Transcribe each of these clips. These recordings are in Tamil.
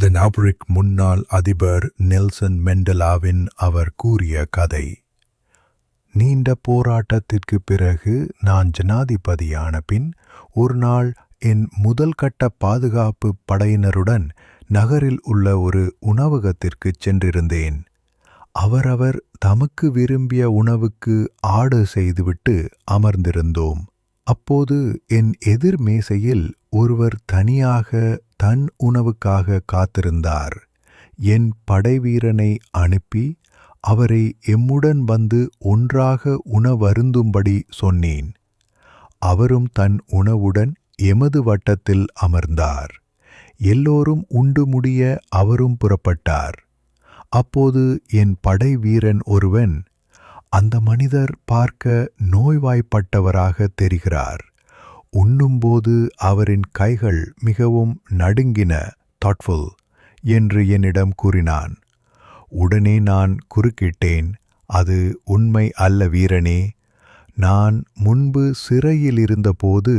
தென்னாப்பிரிக்க முன்னாள் அதிபர் நெல்சன் மெண்டலாவின் அவர் கூறிய கதை. நீண்ட போராட்டத்திற்கு பிறகு நான் ஜனாதிபதியான பின் ஒரு நாள் என் முதல் கட்ட பாதுகாப்பு படையினருடன் நகரில் உள்ள ஒரு உணவகத்திற்கு சென்றிருந்தேன். அவரவர் தமக்கு விரும்பிய உணவுக்கு ஆர்டர் செய்துவிட்டு அமர்ந்திருந்தோம். அப்போது என் எதிர் மேசையில் ஒருவர் தனியாக தன் உணவுக்காக காத்திருந்தார். என் படைவீரனை அனுப்பி அவரை எம்முடன் வந்து ஒன்றாக உணவருந்தும்படி சொன்னேன். அவரும் தன் உணவுடன் எமது வட்டத்தில் அமர்ந்தார். எல்லோரும் உண்டு முடிய அவரும் புறப்பட்டார். அப்போது என் படை வீரன் ஒருவன், அந்த மனிதர் பார்க்க நோய்வாய்ப்பட்டவராக தெரிகிறார். உண்ணும்போது அவரின் கைகள் மிகவும் நடுங்கின, தாட்ஃபுல் என்று என்னிடம் கூறினான். உடனே நான் குறுக்கிட்டேன், அது உண்மை அல்ல வீரனே. நான் முன்பு சிறையில் இருந்தபோது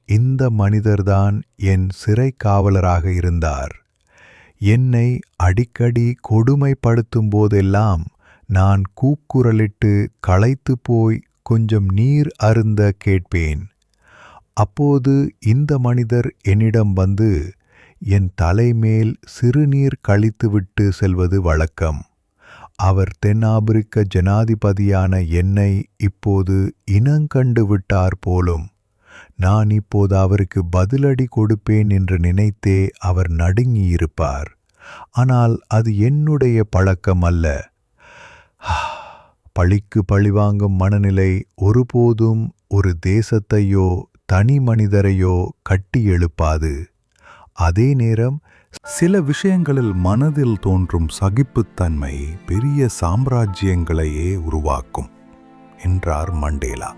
இந்த மனிதர்தான் என் சிறை காவலராக இருந்தார். என்னை அடிக்கடி கொடுமைப்படுத்தும் போதெல்லாம் நான் கூக்குரலிட்டு களைத்து போய் கொஞ்சம் நீர் அருந்த கேட்பேன். அப்போது இந்த மனிதர் என்னிடம் வந்து என் தலைமேல் சிறுநீர் கழித்துவிட்டு செல்வது வழக்கம். அவர் தென்னாப்பிரிக்க ஜனாதிபதியான என்னை இப்போது இனங்கண்டு விட்டார் போலும். நான் இப்போது அவருக்கு பதிலடி கொடுப்பேன் என்று நினைத்தே அவர் நடுங்கியிருப்பார். ஆனால் அது என்னுடைய பழக்கம் அல்ல. பழிக்கு பழிவாங்கும் மனநிலை ஒருபோதும் ஒரு தேசத்தையோ தனி மனிதரையோ கட்டி எழுப்பாது. அதே நேரம் சில விஷயங்களில் மனதில் தோன்றும் சகிப்புத்தன்மை பெரிய சாம்ராஜ்யங்களையே உருவாக்கும் என்றார் மண்டேலா.